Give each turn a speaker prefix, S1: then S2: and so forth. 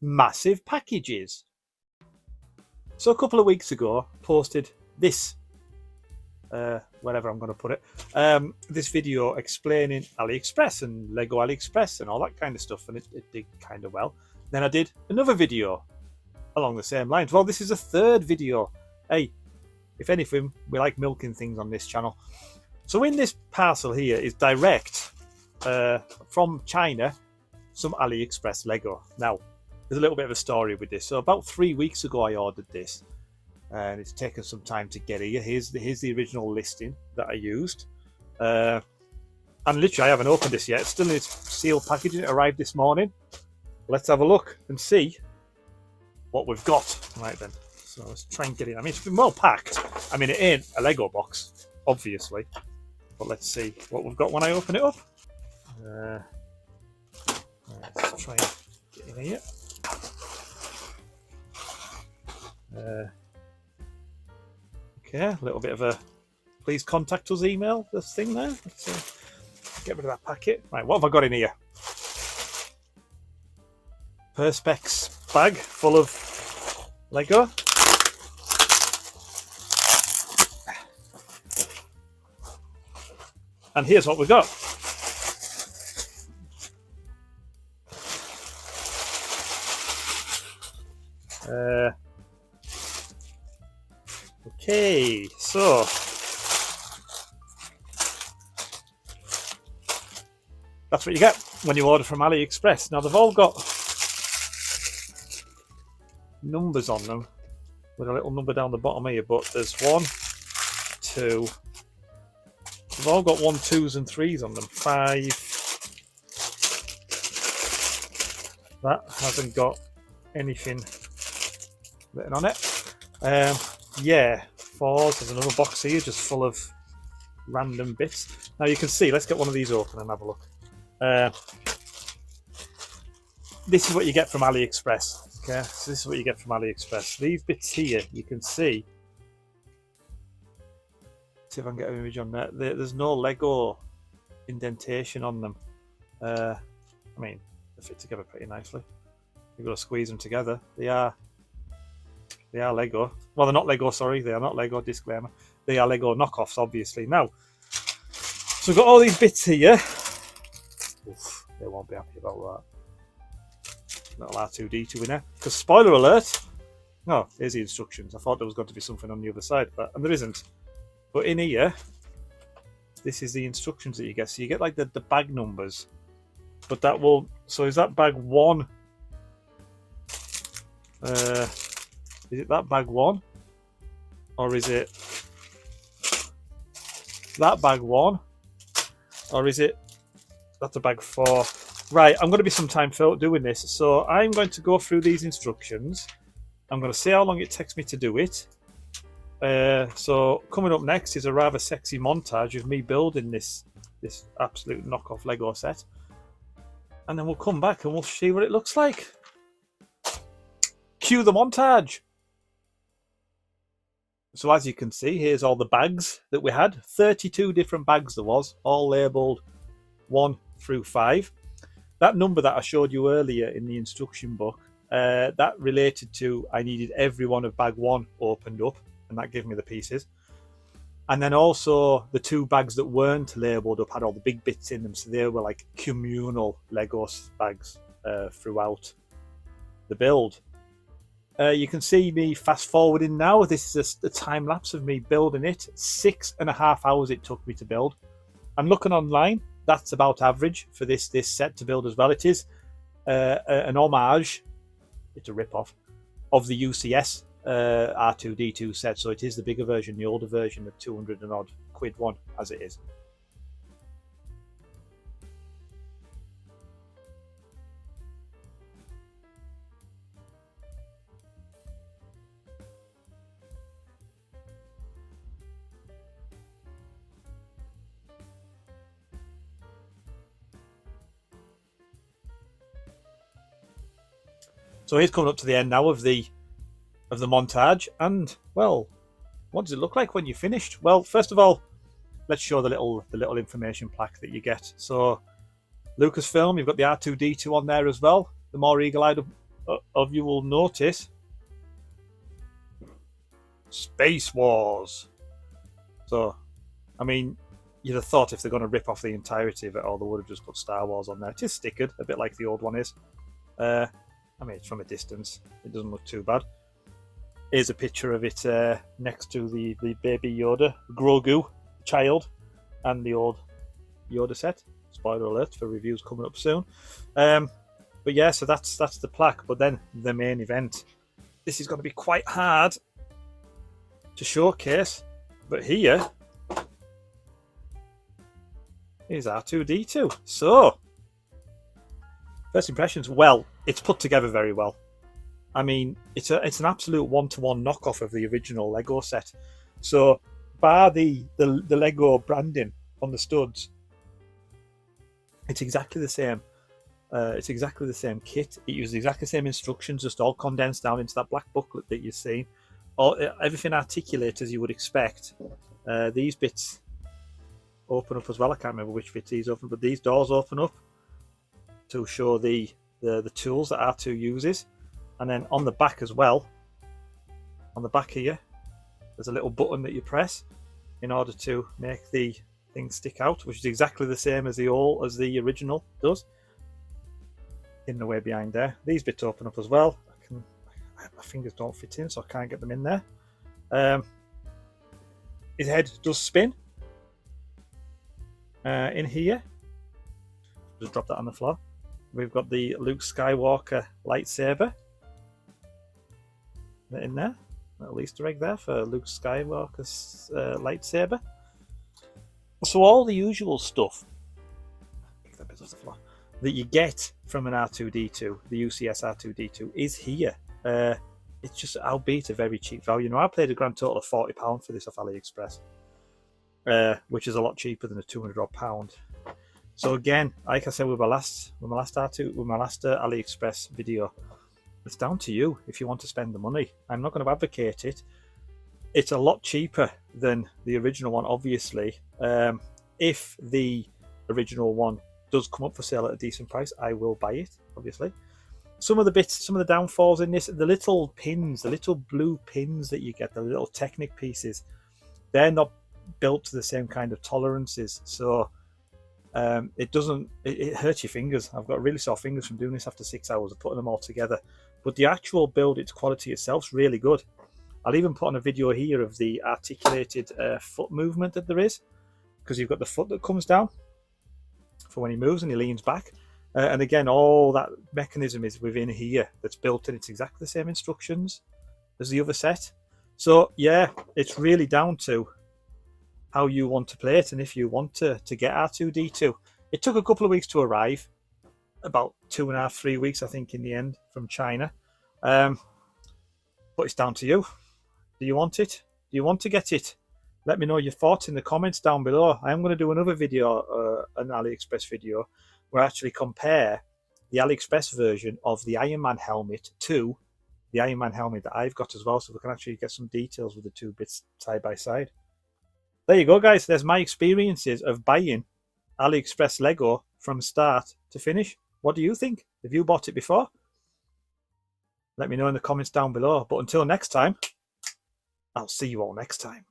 S1: massive packages. So a couple of weeks ago, posted this, wherever I'm going to put it, this video explaining AliExpress and Lego AliExpress and all that kind of stuff, and it did kind of well. Then I did another video along the same lines. Well, this is a third video. Hey, if anything, we like milking things on this channel. So in this parcel here is direct from China, some AliExpress Lego. Now, there's a little bit of a story with this. So about 3 weeks ago, I ordered this, and it's taken some time to get here. Here's the original listing that I used. And literally, I haven't opened this yet. It's still in its sealed packaging. It arrived this morning. Let's have a look and see what we've got. Right then. So let's try and get in. I mean, it's been well packed. I mean, it ain't a Lego box, obviously. But let's see what we've got when I open it up. Let's try and get in here. Okay, a little bit of a please contact us email, this thing there. Let's get rid of that packet. Right, what have I got in here? Perspex bag full of Lego. And here's what we've got. Okay, so that's what you get when you order from AliExpress. Now they've all got numbers on them with a little number down the bottom here, but there's 1, 2. They've all got 1, 2s and 3s on them. 5. That hasn't got anything written on it. Yeah, 4s. There's another box here just full of random bits. Now you can see, let's get one of these open and have a look. This is what you get from AliExpress. Okay, so this is what you get from AliExpress. These bits here, you can see. See if I can get an image on there. There's no Lego indentation on them. I mean, they fit together pretty nicely. You've got to squeeze them together. They are Lego. Well, they're not Lego, sorry. They are not Lego, disclaimer. They are Lego knockoffs, obviously. Now, so we've got all these bits here. Oof, they won't be happy about that. Little R2-D2 in there. Because, spoiler alert, oh, here's the instructions. I thought there was going to be something on the other side, and there isn't. But in here, this is the instructions that you get. So you get like the bag numbers. But that will... So is that bag 1? Is it that bag 1? Or is it that bag 1? Or is it... That's a bag 4. Right, I'm going to be some time doing this. So I'm going to go through these instructions. I'm going to see how long it takes me to do it. So coming up next is a rather sexy montage of me building this absolute knockoff Lego set, and then we'll come back and we'll see what it looks like. Cue the montage. So as you can see, here's all the bags that we had. 32 different bags there was, all labelled 1 through 5. That number that I showed you earlier in the instruction book, that related to I needed every one of bag 1 opened up, and that gave me the pieces. And then also the 2 bags that weren't labelled up had all the big bits in them, so they were like communal Lego bags throughout the build. You can see me fast forwarding now. This is a time lapse of me building it. 6.5 hours it took me to build. I'm looking online. That's about average for this set to build as well. It is an homage, it's a rip-off, of the UCS R2-D2 set. So it is the bigger version, the older version, the 200 and odd quid one, as it is. So here's coming up to the end now of the montage, and well, what does it look like when you're finished? Well, first of all, let's show the little information plaque that you get. So Lucasfilm, you've got the R2-D2 on there as well. The more eagle-eyed of you will notice Space Wars. So, I mean, you'd have thought if they're going to rip off the entirety of it, or they would have just put Star Wars on there. It is stickered, a bit like the old one is. I mean, it's from a distance. It doesn't look too bad. Here's a picture of it next to the baby Yoda, Grogu child, and the old Yoda set. Spoiler alert for reviews coming up soon. But yeah, so that's the plaque. But then the main event. This is going to be quite hard to showcase. But here is R2-D2. So, first impressions. Well, it's put together very well. I mean, it's an absolute one-to-one knockoff of the original Lego set. So, bar the Lego branding on the studs, it's exactly the same. It's exactly the same kit. It uses exactly the same instructions, just all condensed down into that black booklet that you've seen. Everything articulated as you would expect. These bits open up as well. I can't remember which bit these open, but these doors open up to show the tools that R2 uses. And then on the back as well, on the back here, there's a little button that you press in order to make the thing stick out, which is exactly the same as the original does. In the way behind there. These bits open up as well. My fingers don't fit in, so I can't get them in there. His head does spin. In here, just drop that on the floor. We've got the Luke Skywalker lightsaber in there. A little Easter egg there for Luke Skywalker's lightsaber. So all the usual stuff, pick that bit off the floor, that you get from an R2-D2, the UCS R2-D2, is here. It's just, albeit a very cheap value. Now, I paid a grand total of £40 for this off AliExpress, which is a lot cheaper than a £200 odd. So again, like I said with my last AliExpress video, it's down to you if you want to spend the money. I'm not going to advocate it. It's a lot cheaper than the original one, obviously. If the original one does come up for sale at a decent price, I will buy it, obviously. Some of the downfalls in this, the little pins, the little blue pins that you get, the little Technic pieces, they're not built to the same kind of tolerances. So it hurts your fingers. I've got really sore fingers from doing this after 6 hours of putting them all together. But the actual build, its quality itself is really good. I'll even put on a video here of the articulated foot movement that there is, because you've got the foot that comes down for when he moves and he leans back. And again, all that mechanism is within here that's built in. It's exactly the same instructions as the other set. So yeah, it's really down to how you want to play it and if you want to get R2-D2. It took a couple of weeks to arrive, about 2.5, 3 weeks, I think, in the end, from China. But it's down to you. Do you want it? Do you want to get it? Let me know your thoughts in the comments down below. I am going to do another video, an AliExpress video, where I actually compare the AliExpress version of the Iron Man helmet to the Iron Man helmet that I've got as well, so we can actually get some details with the two bits side by side. There you go, guys. There's my experiences of buying AliExpress Lego from start to finish. What do you think? Have you bought it before? Let me know in the comments down below. But until next time, I'll see you all next time.